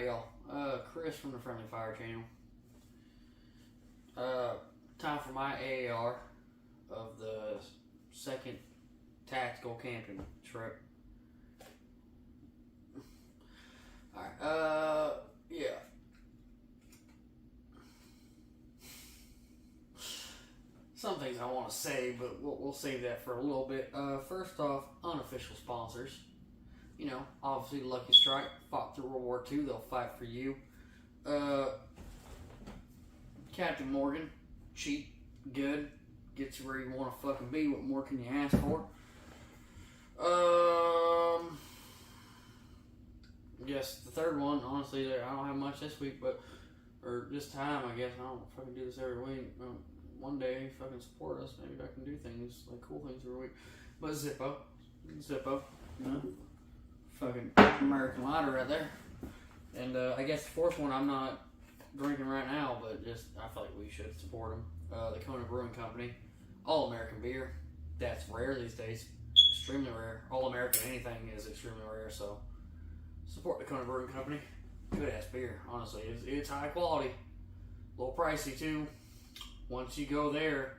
Alright, y'all. Chris from the Friendly Fire channel. Time for my AAR of the second tactical camping trip. Alright, yeah. Some things I want to say, but we'll save that for a little bit. First off, unofficial sponsors. You know, obviously Lucky Strike fought through World War II. They'll fight for you. Captain Morgan, cheap, good, gets you where you want to fucking be. What more can you ask for? I guess the third one, honestly, I don't have much this week, or this time, I guess. I don't fucking do this every week. One day, fucking support us. Maybe I can do things, like cool things every week. But Zippo, you know, fucking American Lighter right there. And I guess the fourth one, I'm not drinking right now, but just I feel like we should support them. The Kona Brewing Company, all American beer. That's rare these days, extremely rare. All American anything is extremely rare, so support the Kona Brewing Company. Good ass beer, honestly. It's high quality, a little pricey too. Once you go there,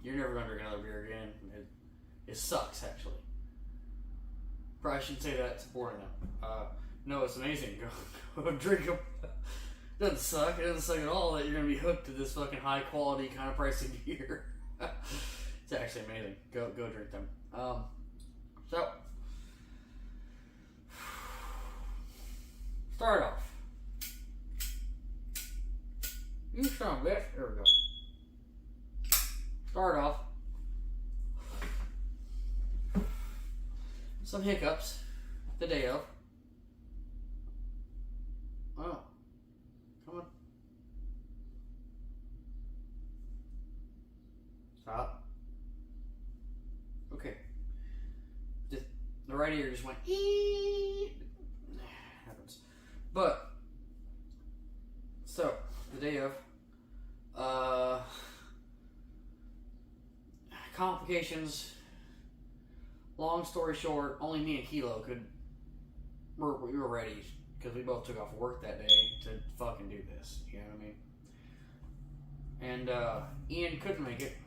you're never gonna drink another beer again. It sucks, actually. Probably shouldn't say that supporting them. No, it's amazing. Go drink them. It doesn't suck. It doesn't suck at all that you're gonna be hooked to this fucking high quality kind of pricey beer. It's actually amazing. Go drink them. So start off. You son of a bitch. There we go. Start off. Some hiccups the day of. Oh. Come on. Stop. Okay. The right ear just went eee. Happens. But so the day of complications. Long story short, only me and Kilo we were ready because we both took off work that day to fucking do this. You know what I mean? And Ian couldn't make it.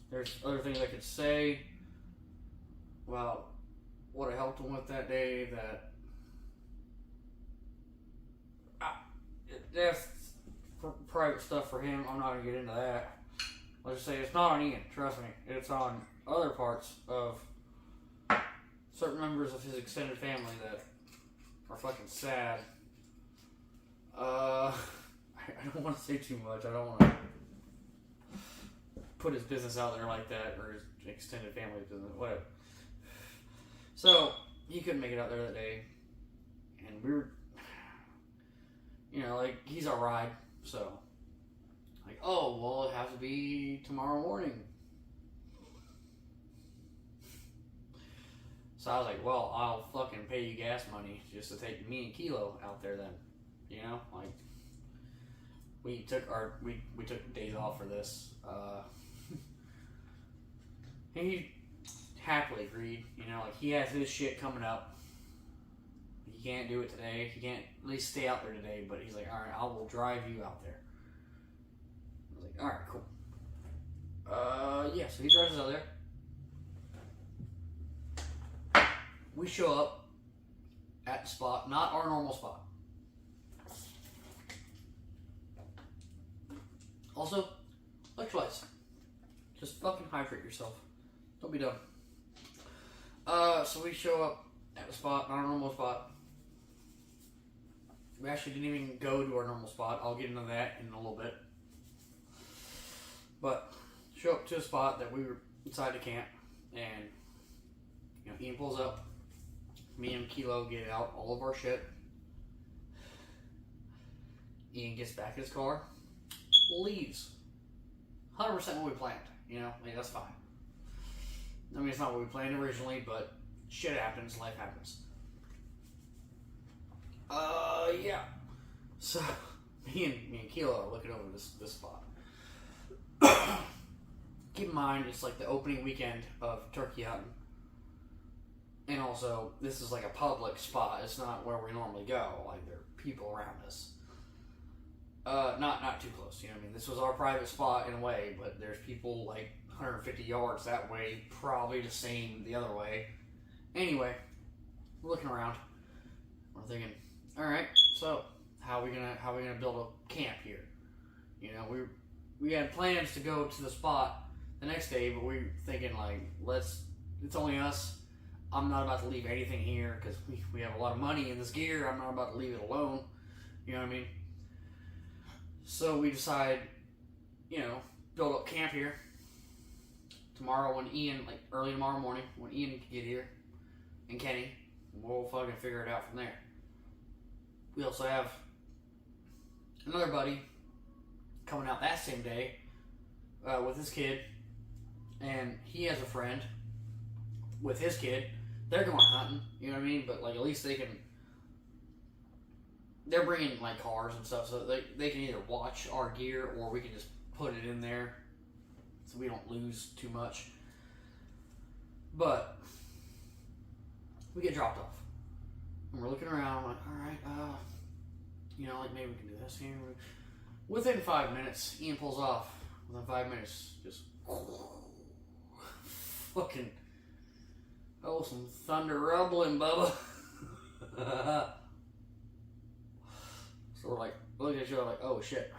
There's other things I could say about what I helped him with that day that's private stuff for him. I'm not gonna get into that. Let's just say it's not on Ian, trust me. It's on other parts of certain members of his extended family that are fucking sad. I don't want to say too much. I don't want to put his business out there like that, or his extended family business, whatever. So, he couldn't make it out there that day. And we were, you know, like, he's our ride, so. Like, oh, well, it has to be tomorrow morning. So I was like, well, I'll fucking pay you gas money just to take me and Kilo out there then. You know, like, we took days off for this. And he happily agreed, you know, like, he has his shit coming up. He can't do it today. He can't at least stay out there today, but he's like, alright, I will drive you out there. I was like, alright, cool. Yeah, so he drives us out there. We show up at the spot, not our normal spot. Also, electrolytes. Just fucking hydrate yourself. Don't be dumb. So we show up at the spot, not our normal spot. We actually didn't even go to our normal spot. I'll get into that in a little bit. But show up to a spot that we were inside the camp, and you know, Ian pulls up. Me and Kilo get out all of our shit. Ian gets back in his car, leaves. 100% what we planned. You know, I mean, that's fine. I mean, it's not what we planned originally, but shit happens, life happens. Yeah. So, me and Kilo are looking over this spot. Keep in mind, it's like the opening weekend of turkey hunting. And also, this is like a public spot. It's not where we normally go. Like, there are people around us. Not too close, you know what I mean? This was our private spot in a way, but there's people like 150 yards that way, probably the same the other way. Anyway, we're looking around. We're thinking, all right, so how are we gonna build a camp here? You know, we had plans to go to the spot the next day, but we were thinking like, it's only us. I'm not about to leave anything here because we have a lot of money in this gear. I'm not about to leave it alone. You know what I mean? So we decide, you know, build up camp here. Tomorrow when Ian, like early tomorrow morning, when Ian can get here, and Kenny, we'll fucking figure it out from there. We also have another buddy coming out that same day with his kid, and he has a friend with his kid. They're going hunting, you know what I mean? But like at least they're bringing like cars and stuff, so they can either watch our gear or we can just put it in there so we don't lose too much. But we get dropped off and we're looking around like, all right, you know, like maybe we can do this here. Within 5 minutes, Ian pulls off. Within 5 minutes, just fucking some thunder rumbling, Bubba. So we're like looking at each other like, oh shit.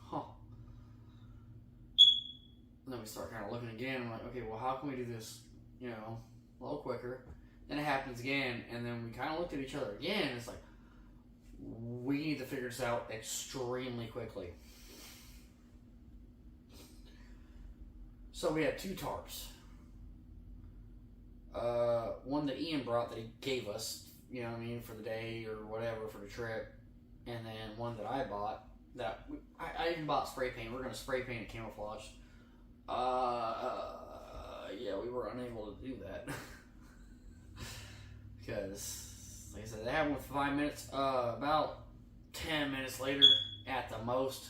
Huh. And then we start kind of looking again. I'm like, okay, well, how can we do this, you know, a little quicker? Then it happens again, and then we kind of looked at each other again, and it's like, we need to figure this out extremely quickly. So we had 2 tarps. One that Ian brought that he gave us, you know what I mean, for the day or whatever for the trip, and then one that I bought that I even bought spray paint. We're gonna spray paint it camouflage. Yeah, we were unable to do that because, like I said, that happened with 5 minutes. About 10 minutes later, at the most,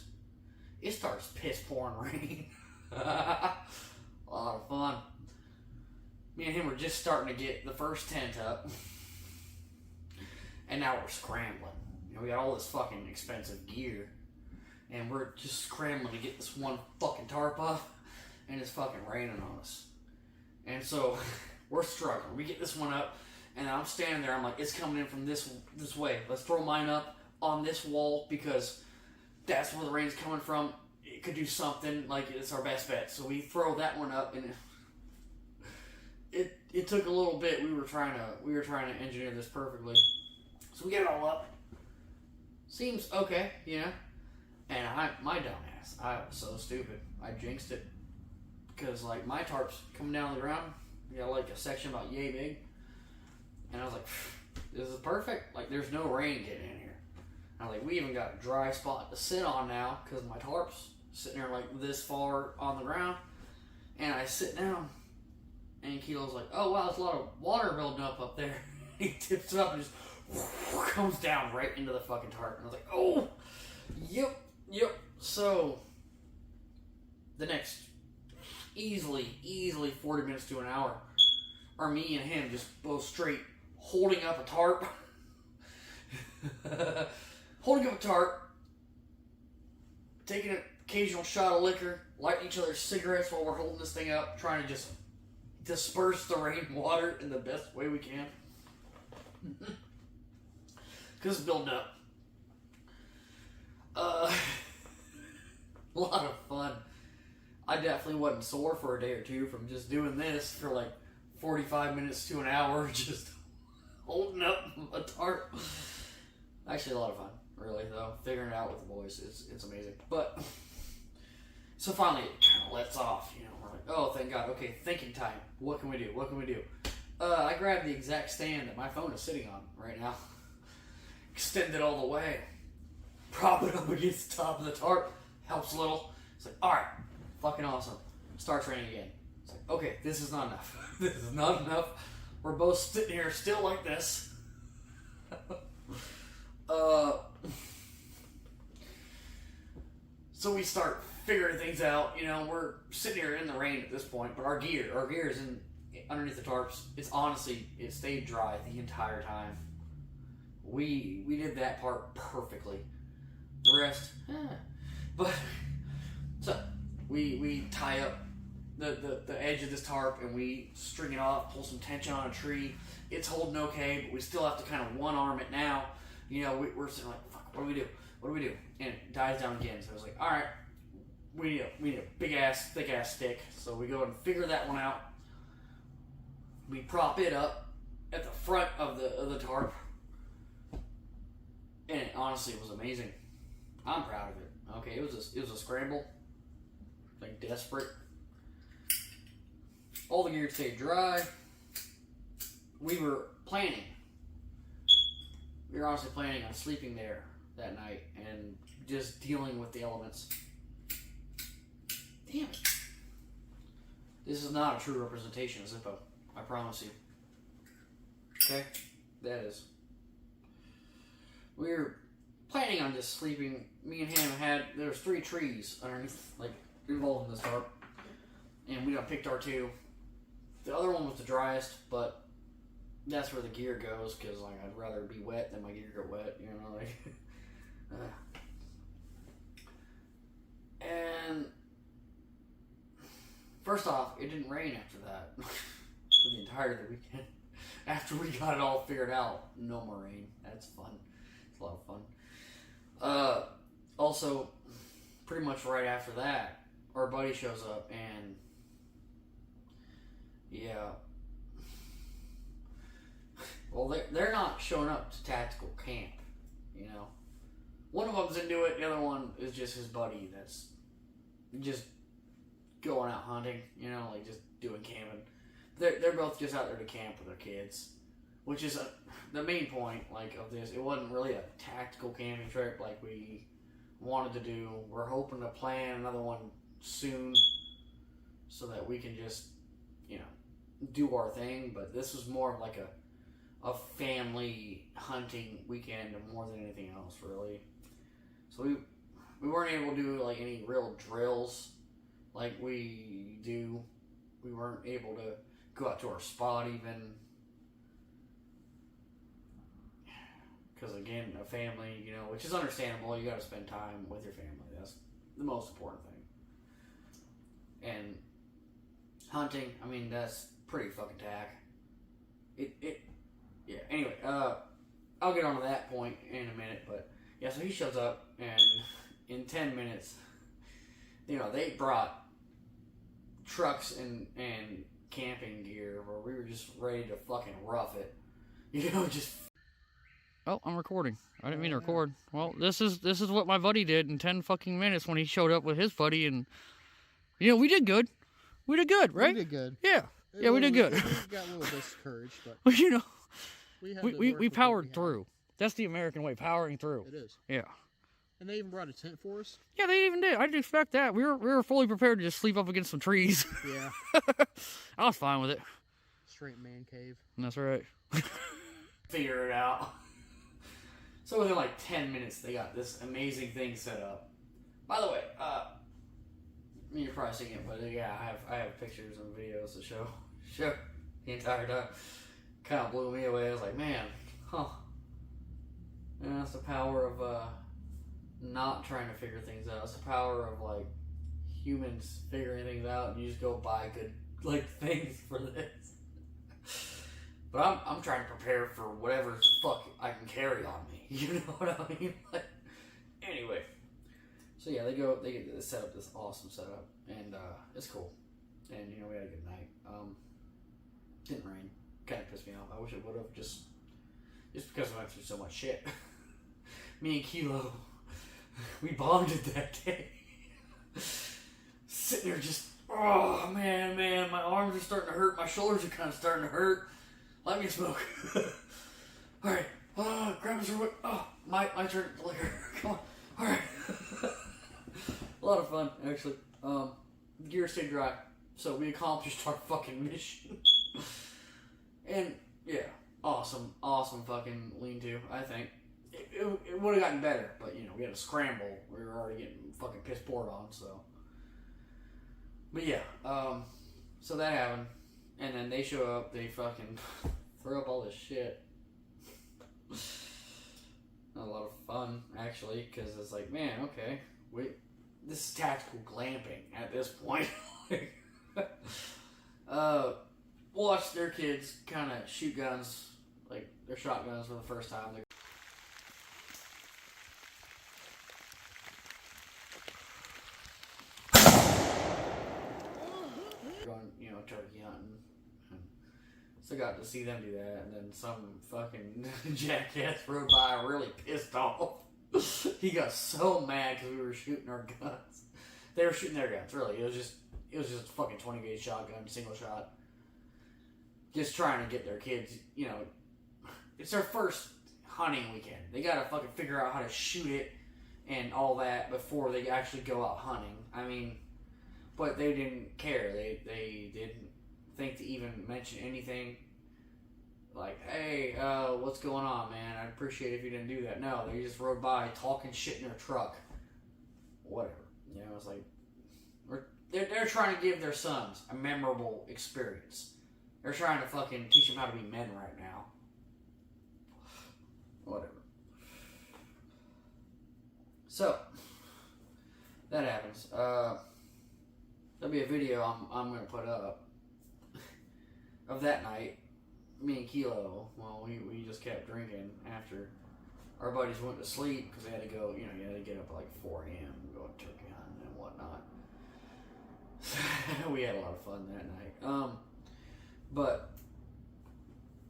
it starts piss pouring rain. A lot of fun. Me and him were just starting to get the first tent up. And now we're scrambling. You know, we got all this fucking expensive gear. And we're just scrambling to get this one fucking tarp up. And it's fucking raining on us. And so, we're struggling. We get this one up. And I'm standing there. I'm like, it's coming in from this way. Let's throw mine up on this wall. Because that's where the rain's coming from. It could do something. Like, it's our best bet. So we throw that one up. And it took a little bit. We were trying to engineer this perfectly. So we get it all up. Seems okay, you know. And my dumb ass, I was so stupid. I jinxed it. Because like my tarp's coming down the ground. You got like a section about yay big. And I was like, this is perfect. Like there's no rain getting in here. And I was like, we even got a dry spot to sit on now. Because my tarp's sitting there like this far on the ground. And I sit down. And Kilo's like, oh wow, there's a lot of water building up there. He tips it up and just comes down right into the fucking tarp. And I was like, oh, yep. So, the next easily 40 minutes to an hour are me and him just both straight holding up a tarp. Holding up a tarp. Taking an occasional shot of liquor. Lighting each other's cigarettes while we're holding this thing up. Trying to just disperse the rainwater in the best way we can. Because it's building up. A lot of fun. I definitely wasn't sore for a day or two from just doing this for like 45 minutes to an hour, just holding up a tarp. Actually, a lot of fun, really, though. Figuring it out with the boys, it's amazing. But, so finally, it kind of lets off, you know. We're like, oh, thank God. Okay, thinking time. What can we do? I grabbed the exact stand that my phone is sitting on right now. Extend it all the way. Prop it up against the top of the tarp. Helps a little. It's like, alright, fucking awesome. Starts raining again. It's like, okay, this is not enough. This is not enough. We're both sitting here still like this. So we start figuring things out. You know, we're sitting here in the rain at this point, but our gear is underneath the tarps. It's honestly, it stayed dry the entire time. We did that part perfectly. The rest, but so we tie up the edge of this tarp and we string it off, pull some tension on a tree. It's holding okay, but we still have to kind of one arm it now. You know, we're sitting like, fuck, what do we do? What do we do? And it dies down again. So I was like, all right, we need a big ass, thick ass stick. So we go and figure that one out. We prop it up at the front of the tarp, and it honestly was amazing. I'm proud of it. Okay, it was a scramble, like desperate. All the gear stayed dry. We were honestly planning on sleeping there that night and just dealing with the elements. Damn it. This is not a true representation of Zippo. I promise you. Okay? That is. We were planning on just sleeping. Me and him there was 3 trees underneath, like, involved in this tarp. And we picked our 2. The other one was the driest, but that's where the gear goes, because, like, I'd rather be wet than my gear get wet, you know, like. And first off, it didn't rain after that for the entirety of the weekend. After we got it all figured out, no more rain. That's fun. It's a lot of fun. Also, pretty much right after that, our buddy shows up, and yeah. Well, they're not showing up to tactical camp, you know. One of them's into it, the other one is just his buddy that's just going out hunting, you know, like just doing camping. They're both just out there to camp with their kids, which is the main point, like, of this. It wasn't really a tactical camping trip like we wanted to do. We're hoping to plan another one soon so that we can just, you know, do our thing. But this was more of like a family hunting weekend more than anything else, really. So we weren't able to do like any real drills like we do. We weren't able to go out to our spot even, because again, a family, you know, which is understandable. You got to spend time with your family. That's the most important thing. And hunting, I mean, that's pretty fucking tack. Yeah. Anyway, I'll get on to that point in a minute, but yeah. So he shows up, and in 10 minutes, you know, they brought trucks and camping gear where we were just ready to fucking rough it, you know, just. Oh, I'm recording. I didn't mean to record. Well, this is what my buddy did in 10 fucking minutes when he showed up with his buddy, and you know, we did good. We did good, right? We did good. Yeah. Yeah, we did good. We got a little discouraged, but well, you know, we powered through. That's the American way, powering through. It is. Yeah. And they even brought a tent for us. Yeah, they even did. I didn't expect that. We were fully prepared to just sleep up against some trees. Yeah. I was fine with it. Straight man cave. That's right. Figure it out. So within like 10 minutes, they got this amazing thing set up. By the way, you're probably seeing it, but yeah, I have pictures and videos to show the entire time. Kind of blew me away. I was like, man, and that's the power of not trying to figure things out. It's the power of like humans figuring things out, and you just go buy good like things for this. But I'm trying to prepare for whatever the fuck I can carry on me. You know what I mean? Like, anyway, so yeah, they get this setup, this awesome setup, and it's cool. And you know, we had a good night. Didn't rain. Kind of pissed me off. I wish it would have, just because I went through so much shit. Me and Kilo, we bonded that day. Sitting there just, oh man, my arms are starting to hurt. My shoulders are kind of starting to hurt. Let me smoke. All right. Grab us real. Oh, my turn to liquor. Come on. All right. A lot of fun, actually. The gear stayed dry, so we accomplished our fucking mission. And yeah, awesome fucking lean-to. I think it would have gotten better, but you know, we had to scramble. We were already getting fucking piss poured on, so. But yeah, so that happened. And then they show up, they fucking throw up all this shit. A lot of fun, actually, because it's like, man, okay, this is tactical glamping at this point. Watch their kids kind of shoot guns, like their shotguns for the first time. Going, turkey hunting. So I got to see them do that, and then some fucking jackass rode by really pissed off. He got so mad because we were shooting our guns. They were shooting their guns, really. It was just a fucking 20 gauge shotgun, single shot. Just trying to get their kids, it's their first hunting weekend. They gotta fucking figure out how to shoot it and all that before they actually go out hunting. I mean, but they didn't care. They didn't think to even mention anything like, hey, what's going on, man? I'd appreciate it if you didn't do that. No, they just rode by talking shit in their truck. Whatever. It's like, they're trying to give their sons a memorable experience. They're trying to fucking teach them how to be men right now. Whatever. So, that happens. There'll be a video I'm going to put up of that night. Me and Kilo, we just kept drinking after our buddies went to sleep because they had to go, you had to get up at like 4 a.m. and go turkey hunting and whatnot. We had a lot of fun that night. But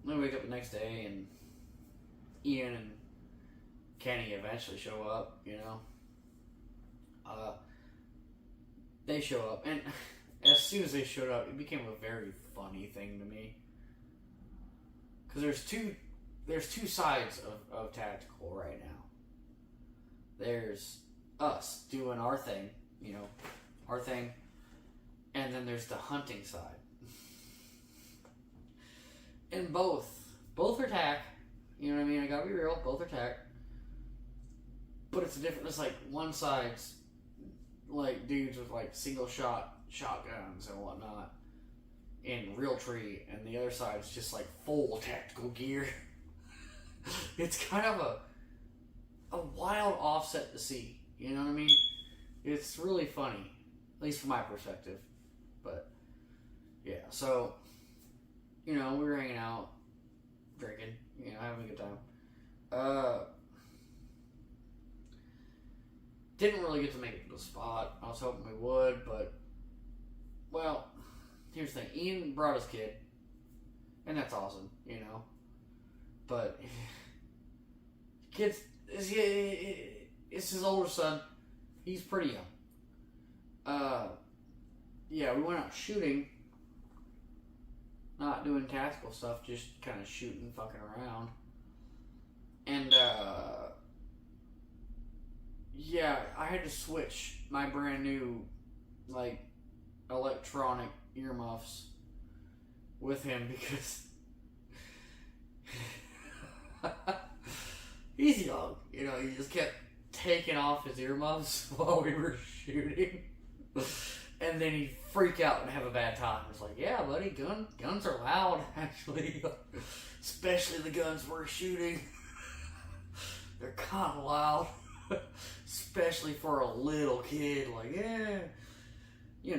we wake up the next day and Ian and Kenny eventually show up, They show up, and as soon as they showed up, it became a very funny thing to me. Because there's two sides of tactical right now. There's us doing our thing, and then there's the hunting side. And both are tack, you know what I mean? I gotta be real, both are tack. But it's like one side's like dudes with like single shot shotguns and whatnot in Realtree, and the other side's just like full tactical gear. It's kind of a wild offset to see, you know what I mean? It's really funny, at least from my perspective. But yeah, so we were hanging out, drinking, having a good time. Didn't really get to make it to the spot. I was hoping we would, but, well, here's the thing. Ian brought his kid, and that's awesome, But, it's his older son. He's pretty young. Yeah, we went out shooting. Not doing tactical stuff, just kind of shooting, fucking around. And, yeah, I had to switch my brand new, like, electronic earmuffs with him because he's young, he just kept taking off his earmuffs while we were shooting. And then he'd freak out and have a bad time. It's like, yeah, buddy, guns are loud, actually. Especially the guns we're shooting. They're kind of loud. Especially for a little kid. Like, yeah.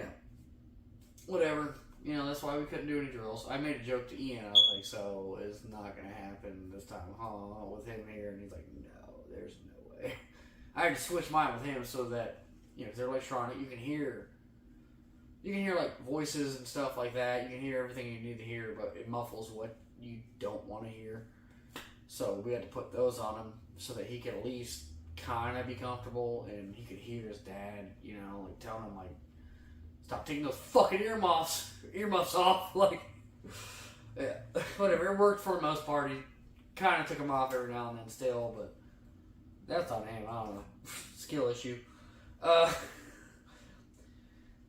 Whatever. That's why we couldn't do any drills. I made a joke to Ian. I was like, so it's not going to happen this time, huh? With him here. And he's like, no, there's no way. I had to switch mine with him so that, because they're electronic, you can hear like voices and stuff like that. You can hear everything you need to hear, but it muffles what you don't want to hear. So we had to put those on him so that he could at least kind of be comfortable and he could hear his dad, like telling him like, stop taking those fucking earmuffs off. Like, yeah, whatever. It worked for the most part. He kind of took them off every now and then still, but that's on him. I don't know. Skill issue.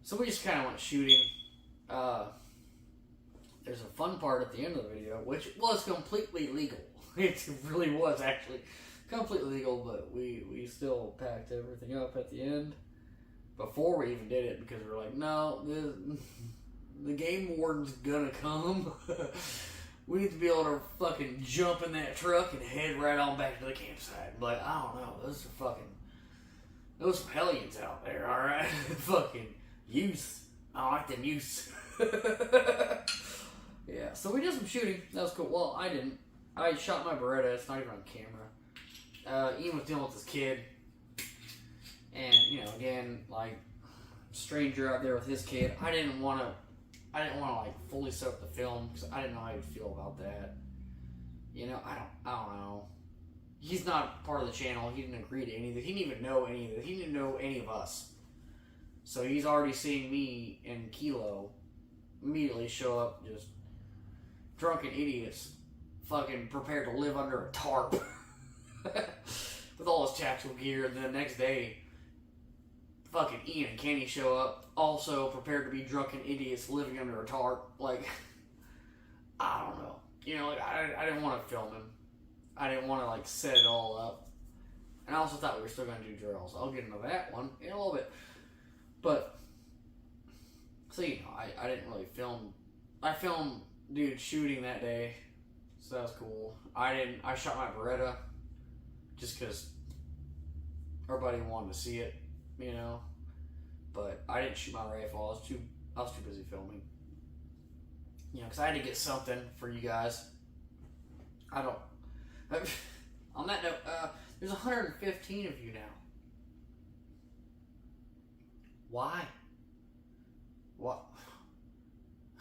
So we just kind of went shooting. There's a fun part at the end of the video, which was completely legal. It really was actually completely legal, but we still packed everything up at the end before we even did it because we were like, no, The game warden's gonna come. We need to be able to fucking jump in that truck and head right on back to the campsite. But I don't know. Those some hellions out there, alright? Fucking youth. I like them youths. Yeah, so we did some shooting. That was cool. Well, I didn't. I shot my Beretta. It's not even on camera. Ian was dealing with his kid. And, you know, again, like, stranger out there with his kid. I didn't want to like fully set up the film because I didn't know how he'd feel about that. You know, I don't know. He's not part of the channel. He didn't agree to any of it. He didn't even know any of it. He didn't know any of us. So he's already seeing me and Kilo immediately show up just drunken idiots, fucking prepared to live under a tarp with all his tactical gear. And then the next day, fucking Ian and Kenny show up, also prepared to be drunken idiots living under a tarp. Like, I don't know. You know, like, I didn't want to film him. I didn't want to, like, set it all up. And I also thought we were still going to do drills. I'll get into that one in a little bit. But, so, you know, I didn't really film. I filmed dude shooting that day, so that was cool. I shot my Beretta just because everybody wanted to see it, you know. But I didn't shoot my rifle. I was too busy filming. You know, because I had to get something for you guys. On that note, there's 115 of you now. Why? What?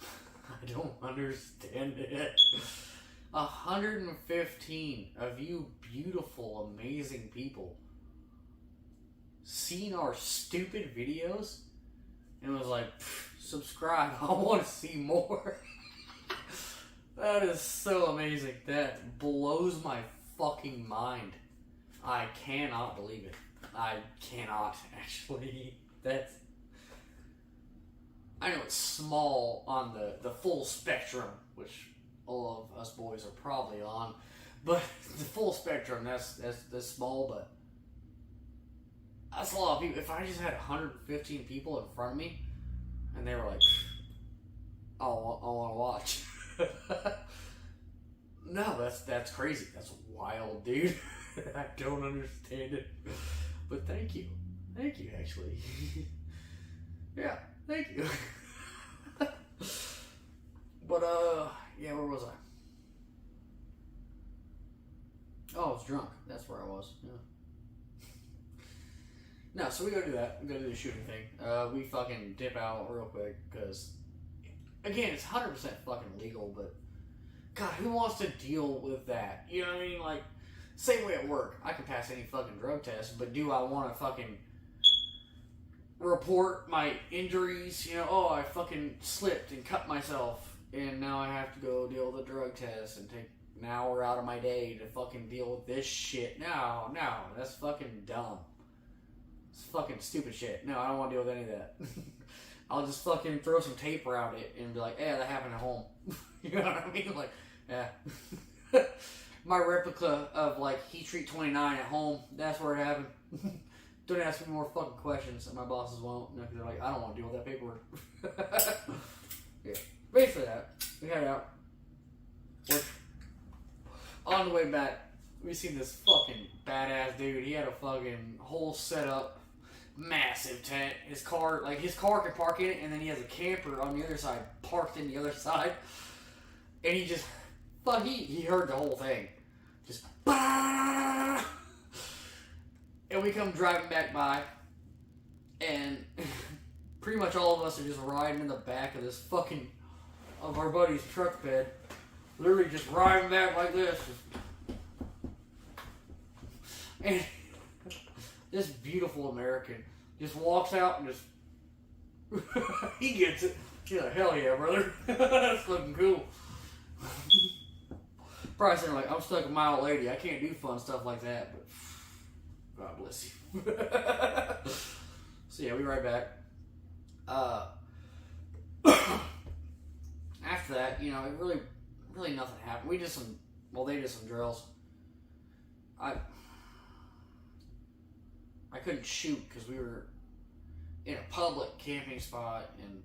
I don't understand it. 115 of you beautiful, amazing people seen our stupid videos and was like, subscribe, I want to see more. That is so amazing. That blows my fucking mind. I cannot believe it. I cannot, actually. I know it's small on the full spectrum, which all of us boys are probably on, but the full spectrum, that's small, but that's a lot of people. If I just had 115 people in front of me, and they were like, I want to watch. No, that's crazy. That's wild, dude. I don't understand it. But thank you. Thank you, actually. Yeah, thank you. But, yeah, where was I? Oh, I was drunk. That's where I was. Yeah. No, so we go do that. We go do the shooting thing. We fucking dip out real quick because, again, it's 100% fucking legal, but God, who wants to deal with that? You know what I mean? Like, same way at work. I can pass any fucking drug test, but do I want to fucking report my injuries? You know, oh, I fucking slipped and cut myself, and now I have to go deal with a drug test and take an hour out of my day to fucking deal with this shit. No, that's fucking dumb. It's fucking stupid shit. No, I don't want to deal with any of that. I'll just fucking throw some tape around it and be like, yeah, that happened at home. You know what I mean? Like, yeah. My replica of, like, heat treat 29 at home, that's where it happened. Don't ask me more fucking questions, and my bosses won't. No, because they're like, I don't want to deal with that paperwork. Yeah. Basically that. We head out. We're on the way back. We see this fucking badass dude. He had a fucking whole setup, massive tent. His car can park in it, and then he has a camper on the other side, parked in the other side. And he just, he heard the whole thing. Just, bah! And we come driving back by, and pretty much all of us are just riding in the back of this of our buddy's truck bed. Literally just riding back like this. And this beautiful American just walks out and just, he gets it. He's like, hell yeah, brother. That's looking cool. Probably saying like, I'm stuck with my old lady. I can't do fun stuff like that, but God bless you. So yeah, we ride back. After that, you know, it really nothing happened. They did some drills. I couldn't shoot because we were in a public camping spot, and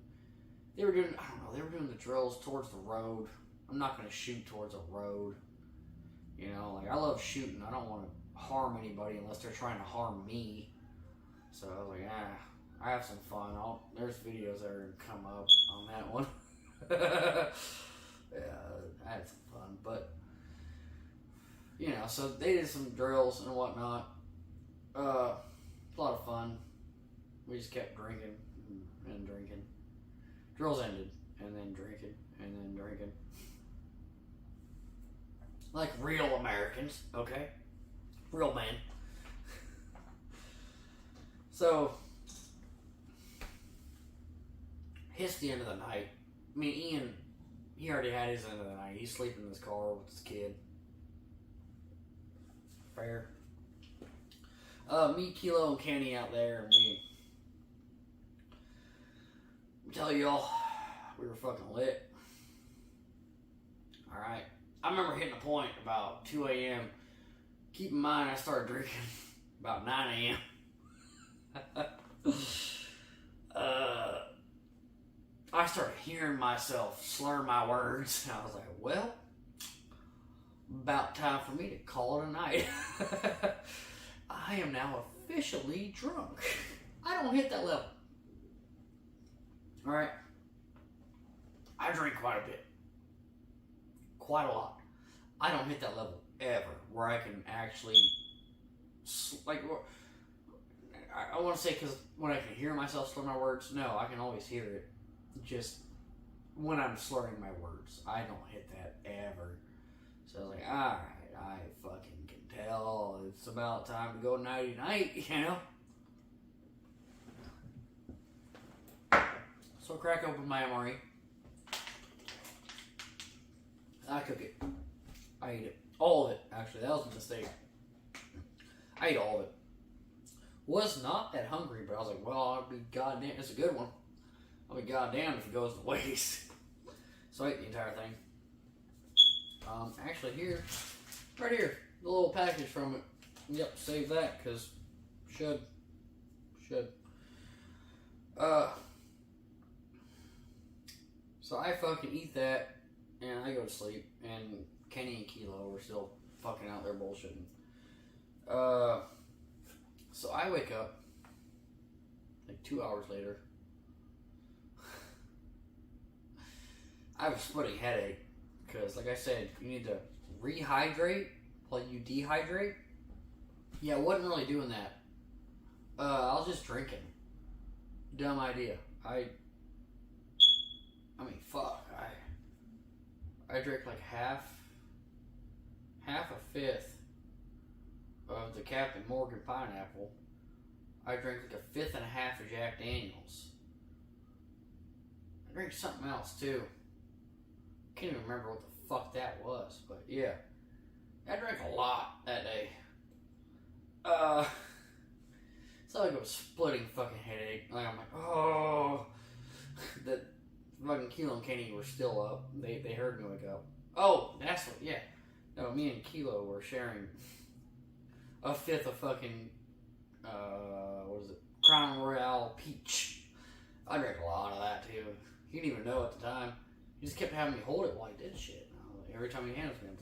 they were doing, I don't know, they were doing the drills towards the road. I'm not going to shoot towards a road. You know, like, I love shooting. I don't want to harm anybody unless they're trying to harm me. So I was like, I have some fun. There's videos that are going to come up on that one. Yeah, I had some fun. But, you know, so they did some drills and whatnot. A lot of fun. We just kept drinking and drinking. Drills ended, and then drinking, and then drinking. Like real Americans, okay? Real men. So, hits the end of the night. I mean, Ian, he already had his end of the night. He's sleeping in his car with his kid. Fair. Me, Kilo, and Kenny out there, and I tell y'all, we were fucking lit. Alright. I remember hitting a point about 2 a.m. Keep in mind, I started drinking about 9 a.m. I started hearing myself slur my words. I was like, well, about time for me to call it a night. I am now officially drunk. I don't hit that level. Alright? I drink quite a bit. Quite a lot. I don't hit that level ever where I can actually, like, I want to say because when I can hear myself slur my words, no, I can always hear it. Just when I'm slurring my words, I don't hit that ever. So I was like, alright, I fucking can tell it's about time to go nighty night, you know? So I crack open my MRE. I cook it. I ate it. All of it, actually. That was a mistake. I ate all of it. Was not that hungry, but I was like, well, I'll be goddamn. It's a good one. I'll be goddamn if it goes to waste. So I ate the entire thing. Actually, right here, the little package from it. Yep, save that, because should. So I fucking eat that. And I go to sleep, and Kenny and Kilo were still fucking out there bullshitting. So I wake up, like 2 hours later. I have a splitting headache, because like I said, you need to rehydrate while you dehydrate. Yeah, I wasn't really doing that. I was just drinking. Dumb idea. I mean, fuck, I drank like half a fifth of the Captain Morgan pineapple. I drank like a fifth and a half of Jack Daniels. I drank something else too. Can't even remember what the fuck that was, but yeah. I drank a lot that day. It's like a splitting fucking headache. Like I'm like, oh. The fucking Kilo and Kenny were still up. They heard me wake up. Oh, that's what, yeah. No, me and Kilo were sharing a fifth of fucking, what is it? Crown Royale Peach. I drank a lot of that too. He didn't even know at the time. He just kept having me hold it while he did shit. Like, every time he hands me, I'm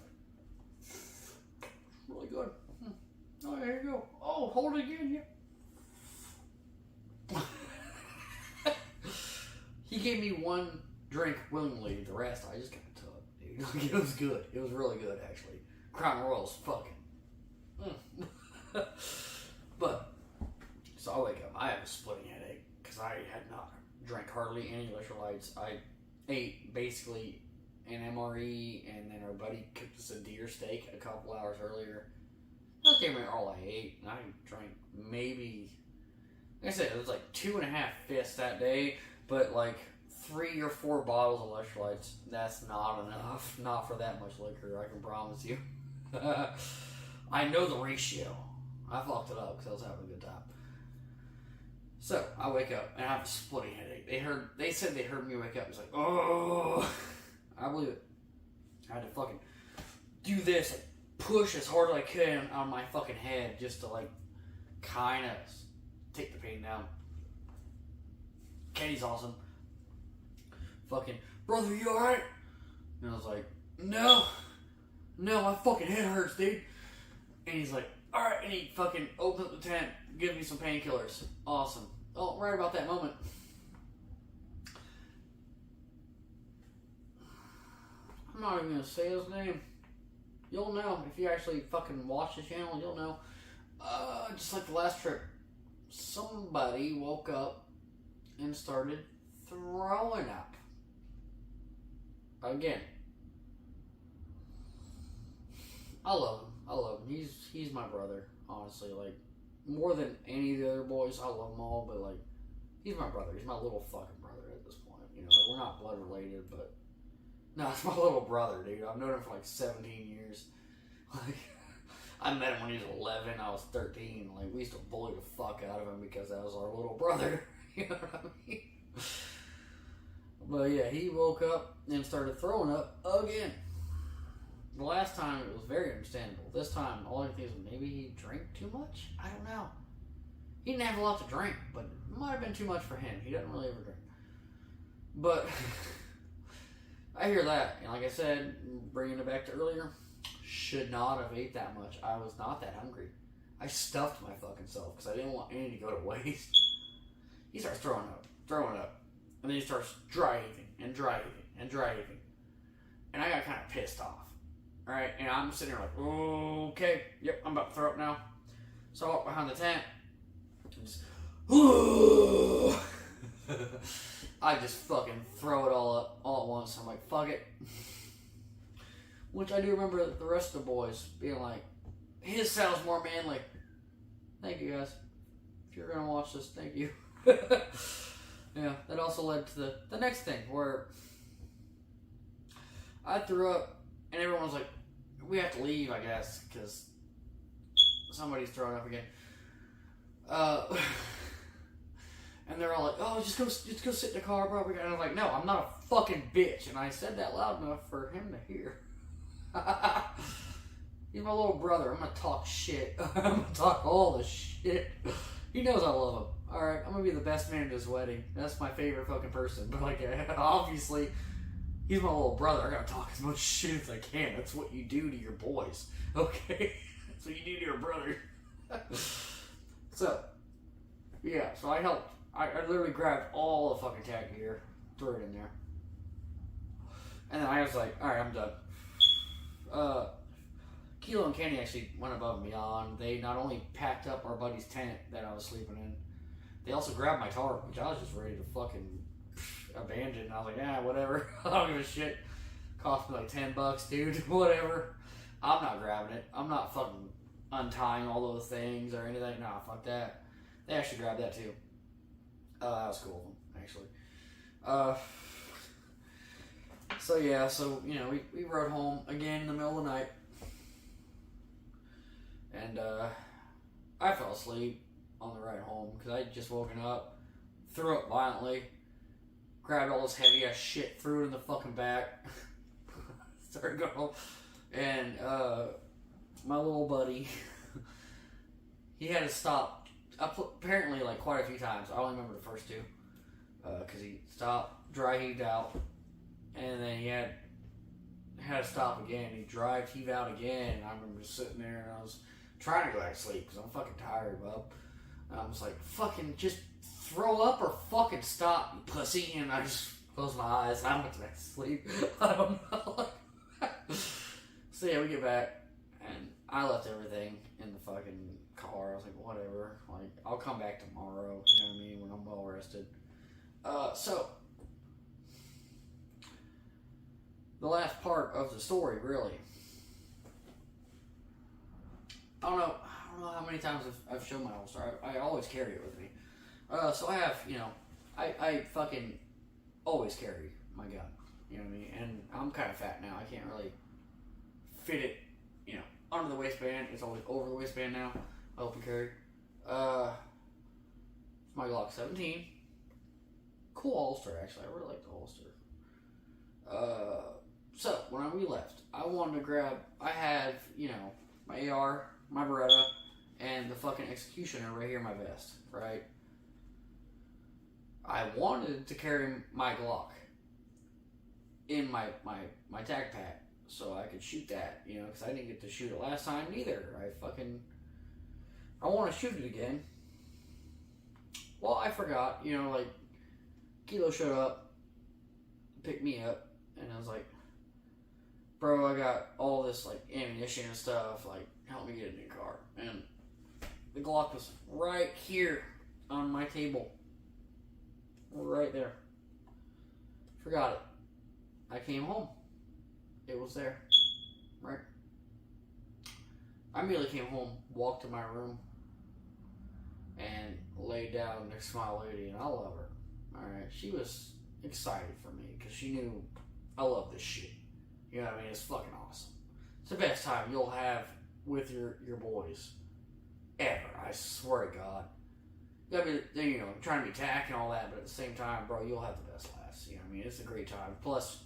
like, really good. Oh, there you go. Oh, hold it again, yeah. He gave me one drink willingly. The rest, I just kind of took. Dude, it was good. It was really good, actually. Crown Royal's fucking. But so I wake up. I have a splitting headache because I had not drank hardly any electrolytes. I ate basically an MRE, and then our buddy cooked us a deer steak a couple hours earlier. That's damn near all I ate. And I drank maybe, like I said, it was like 2.5 fifths that day. But like 3 or 4 bottles of electrolytes, that's not enough. Not for that much liquor, I can promise you. I know the ratio. I fucked it up because I was having a good time. So I wake up and I have a splitting headache. They said they heard me wake up. It's like, oh, I believe it. I had to fucking do this, like push as hard as I could on my fucking head just to like kind of take the pain down. Kenny's awesome. fucking, brother, you alright? And I was like, no, my fucking head hurts, dude. And he's like, alright, and he fucking opens up the tent, gives me some painkillers. Awesome. Oh, right about that moment. I'm not even gonna say his name. You'll know. If you actually fucking watch the channel, you'll know. Just like the last trip, somebody woke up and started throwing up. Again. I love him. He's my brother, honestly. Like, more than any of the other boys, I love them all, but like, he's my brother. He's my little fucking brother at this point. You know, like, we're not blood related, but no, it's my little brother, dude. I've known him for like 17 years. Like, I met him when he was 11. I was 13. Like, we used to bully the fuck out of him because that was our little brother. You know what I mean? But yeah, he woke up and started throwing up again. The last time it was very understandable. This time, all I think is maybe he drank too much? I don't know. He didn't have a lot to drink, but it might have been too much for him. He doesn't really ever drink. But I hear that, and like I said, bringing it back to earlier, should not have ate that much. I was not that hungry. I stuffed my fucking self because I didn't want any to go to waste. He starts throwing up, and then he starts dry heaving. And I got kind of pissed off. Alright, and I'm sitting here like, okay, yep, I'm about to throw up now. So I walk behind the tent, and just, I just fucking throw it all up all at once. I'm like, fuck it. Which I do remember the rest of the boys being like, his sounds more manly. Thank you guys. If you're gonna watch this, thank you. Yeah, that also led to the next thing where I threw up and everyone was like, we have to leave, I guess, because somebody's throwing up again. And they're all like, oh, just go sit in the car, bro. And I'm like, no, I'm not a fucking bitch. And I said that loud enough for him to hear. He's my little brother. I'm gonna talk shit. I'm gonna talk all the shit. He knows I love him. Alright, I'm gonna be the best man at his wedding. That's my favorite fucking person. But like, obviously, he's my little brother. I gotta talk as much shit as I can. That's what you do to your boys. Okay? That's what you do to your brother. So, yeah, so I helped. I literally grabbed all the fucking cat gear, threw it in there. And then I was like, alright, I'm done. Kilo and Kenny actually went above and beyond. They not only packed up our buddy's tent that I was sleeping in, they also grabbed my tarp, which I was just ready to fucking abandon. And I was like, whatever. I don't give a shit. Cost me like $10, dude. Whatever. I'm not grabbing it. I'm not fucking untying all those things or anything. Nah, fuck that. They actually grabbed that too. That was cool of them, actually. So yeah, you know, we rode home again in the middle of the night. And I fell asleep on the ride home because I had just woken up, threw up violently, grabbed all this heavy ass shit, threw it in the fucking back, started going home. And my little buddy, he had to stop. Apparently, like quite a few times. I only remember the first two because he stopped, dry heaved out, and then he had to stop again. He dry heaved out again. And I remember just sitting there and I was trying to go back to sleep because I'm fucking tired, bub. And I was like, fucking just throw up or fucking stop, you pussy. And I just closed my eyes and I went back to sleep. I don't know. So yeah, we get back and I left everything in the fucking car. I was like, whatever. Like, I'll come back tomorrow. You know what I mean? When I'm well rested. So the last part of the story, really. I don't know how many times I've shown my holster. I always carry it with me. So I have, you know, I fucking always carry my gun. You know what I mean? And I'm kind of fat now. I can't really fit it, you know, under the waistband. It's always over the waistband now. I open carry. It's my Glock 17. Cool holster, actually. I really like the holster. So when we left, I wanted to grab. I have, you know, my AR, my Beretta, and the fucking Executioner right here in my vest, right? I wanted to carry my Glock, in my tac pack so I could shoot that, you know, because I didn't get to shoot it last time either. I want to shoot it again. Well, I forgot, you know, like, Kilo showed up, picked me up, and I was like, bro, I got all this, like, ammunition and stuff, like, help me get a new car. And the Glock was right here on my table. Right there. Forgot it. I came home. It was there. Right. I immediately came home, walked to my room, and laid down next to my lady, and I love her. Alright, she was excited for me, because she knew I love this shit. You know what I mean? It's fucking awesome. It's the best time you'll have with your boys. Ever. I swear to God. You gotta be, you know, trying to be tack and all that, but at the same time, bro, you'll have the best laughs. You know what I mean? It's a great time. Plus,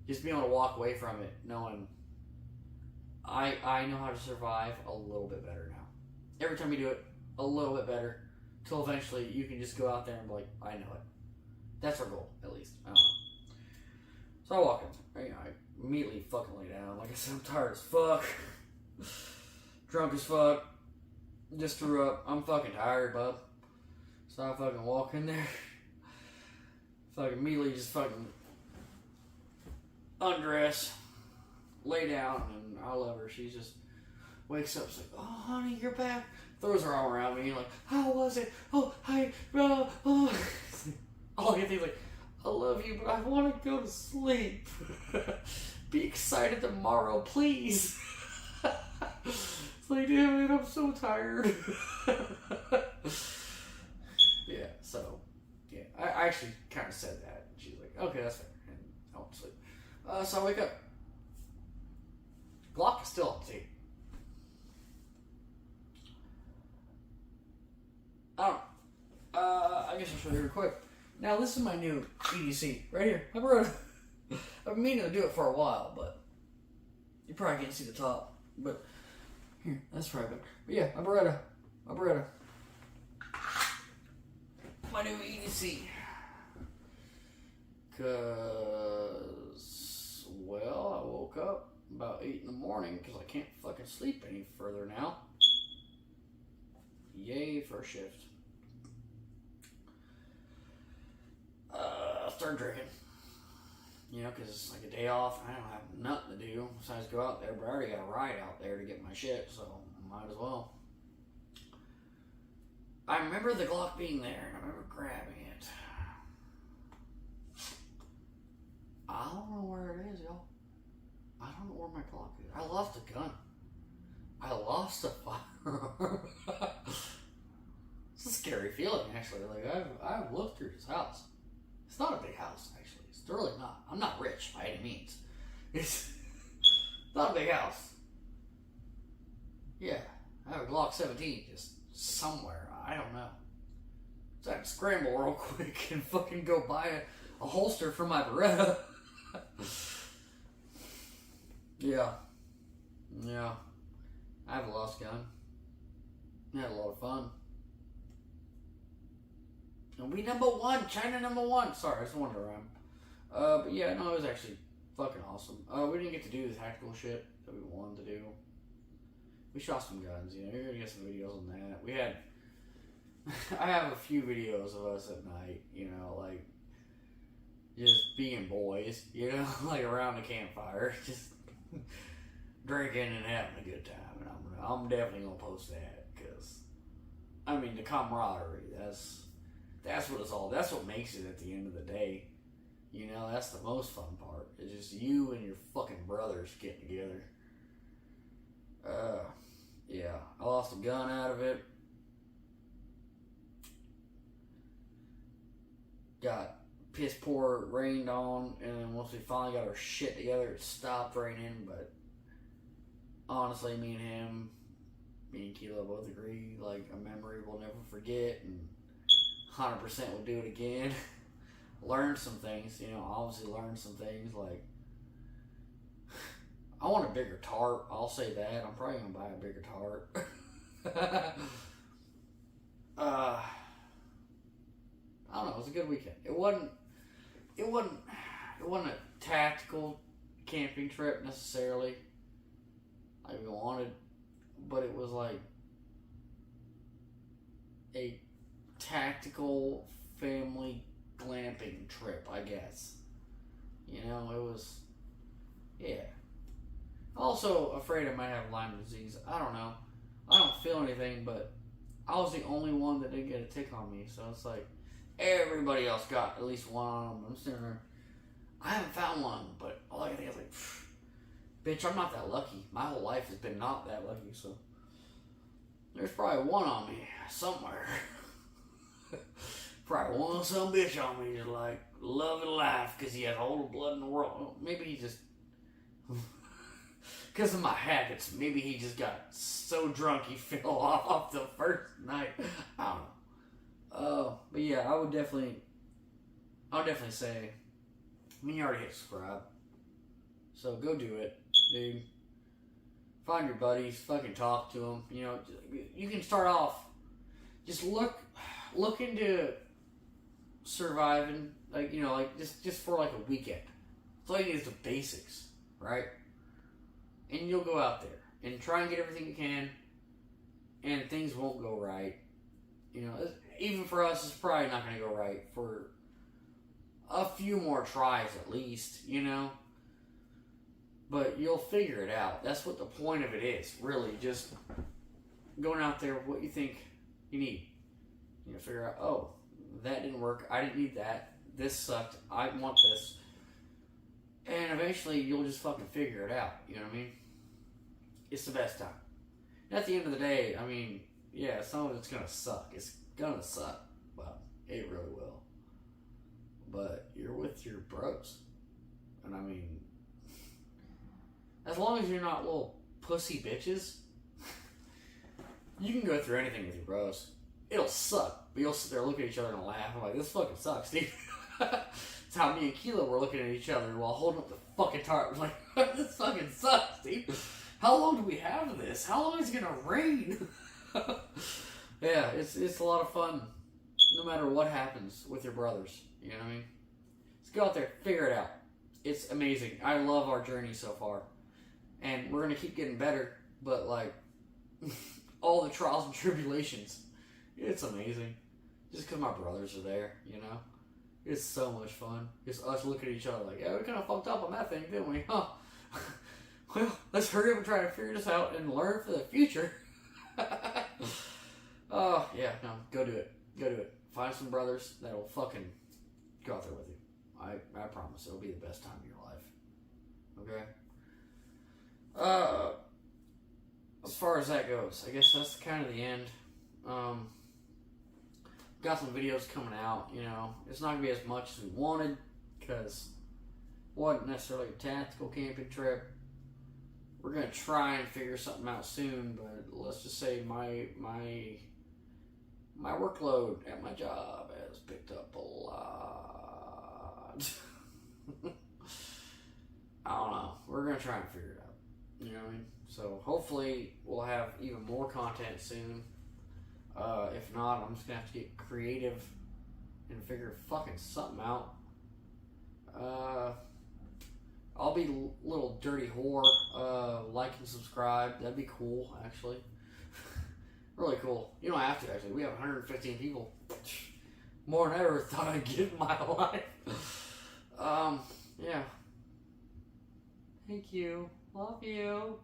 just being able to walk away from it knowing I know how to survive a little bit better now. Every time you do it, a little bit better, till eventually you can just go out there and be like, I know it. That's our goal, at least. I don't know. So I walk in. You know, I immediately fucking lay down. Like I said, I'm tired as fuck. Drunk as fuck. Just threw up. I'm fucking tired, bub. So I fucking walk in there. Fucking immediately just fucking undress. Lay down, and I love her. She just wakes up, she's like, oh, honey, you're back. Throws her arm around me, like, how was it? Oh, hi, bro. Oh. All I can think is like, I love you, but I want to go to sleep. Be excited tomorrow, please. It's like, damn it, I'm so tired. Yeah, so, yeah, I actually kind of said that. And she's like, okay, that's fair. And I went to sleep. So I wake up. Glock is still on the table. I guess I'll show you real quick. Now, this is my new EDC. Right here. I've been meaning to do it for a while, but you probably can't see the top. But, here, that's probably better. But yeah, my Beretta. My new EDC. Cause, well, I woke up about 8 in the morning because I can't fucking sleep any further now. Yay for a shift. Start drinking. You know, because it's like a day off. I don't have nothing to do besides go out there. But I already got a ride out there to get my shit, so might as well. I remember the Glock being there, and I remember grabbing it. I don't know where it is, y'all. I don't know where my Glock is. I lost a gun. I lost a firearm. It's a scary feeling, actually. Like, I've looked through his house. It's not a big house, actually. It's really not. I'm not rich by any means. It's not a big house. Yeah, I have a Glock 17 just somewhere. I don't know. So I have to scramble real quick and fucking go buy a holster for my Beretta. Yeah. I have a lost gun. I had a lot of fun. And we #1, China #1. Sorry, I just wanted to rhyme. But yeah, no, it was actually fucking awesome. We didn't get to do the tactical shit that we wanted to do. We shot some guns, you know. You're gonna get some videos on that. We had, I have a few videos of us at night, you know, like just being boys, you know, like around the campfire, just drinking and having a good time. And I'm definitely gonna post that because, I mean, the camaraderie. That's what it's all. That's what makes it at the end of the day. You know, that's the most fun part. It's just you and your fucking brothers getting together. Yeah, I lost a gun out of it. Got piss poor, rained on, and then once we finally got our shit together, it stopped raining. But honestly, me and Kilo both agree, like, a memory we'll never forget, and 100% would do it again. Learned some things, you know, obviously learned some things, like, I want a bigger tarp, I'll say that. I'm probably gonna buy a bigger tarp. I don't know, it was a good weekend. It wasn't a tactical camping trip necessarily. Like we wanted, but it was like a tactical family glamping trip, I guess. You know, it was, yeah. Also afraid I might have Lyme disease. I don't know. I don't feel anything, but I was the only one that didn't get a tick on me. So it's like everybody else got at least one on them. I'm sitting there. I haven't found one, but all I can think is like, bitch, I'm not that lucky. My whole life has been not that lucky, so there's probably one on me somewhere. Probably one some bitch on me just like loving life because he has all the blood in the world. Maybe he just, because of my habits, maybe he just got so drunk he fell off the first night. I don't know. But yeah, I would definitely say, I mean, you already hit subscribe, so go do it, dude. Find your buddies, fucking talk to them. You know, you can start off, just look into surviving, like, you know, like just for like a weekend. It's all you need is the basics, right? And you'll go out there and try and get everything you can, and things won't go right. You know, even for us, it's probably not going to go right for a few more tries at least, you know? But you'll figure it out. That's what the point of it is, really. Just going out there with what you think you need. You know, figure out, oh, that didn't work. I didn't need that. This sucked. I want this. And eventually, you'll just fucking figure it out. You know what I mean? It's the best time. And at the end of the day, I mean, yeah, some of it's going to suck. It's going to suck. Well, it really will. But you're with your bros. And I mean, as long as you're not little pussy bitches, you can go through anything with your bros. It'll suck, but you'll sit there looking at each other and laugh. I'm like, this fucking sucks, dude. It's how me and Keela were looking at each other while holding up the fucking tarp. Like, this fucking sucks, dude. How long do we have this? How long is it gonna rain? Yeah, it's a lot of fun, no matter what happens with your brothers. You know what I mean? Let's go out there, figure it out. It's amazing. I love our journey so far, and we're gonna keep getting better. But like, all the trials and tribulations, it's amazing. Just because my brothers are there, you know? It's so much fun. It's us looking at each other like, yeah, we kind of fucked up on that thing, didn't we? Huh? Well, let's hurry up and try to figure this out and learn for the future. Oh, yeah, no, go do it. Go do it. Find some brothers that'll fucking go out there with you. I promise it'll be the best time of your life. Okay? As far as that goes, I guess that's kind of the end. Got some videos coming out, you know. It's not going to be as much as we wanted, because it wasn't necessarily a tactical camping trip. We're going to try and figure something out soon, but let's just say my workload at my job has picked up a lot. I don't know. We're going to try and figure it out. You know what I mean? So hopefully we'll have even more content soon. If not, I'm just going to have to get creative and figure fucking something out. I'll be a little dirty whore. Like and subscribe. That'd be cool, actually. Really cool. You don't have to, actually. We have 115 people. More than I ever thought I'd get in my life. Yeah. Thank you. Love you.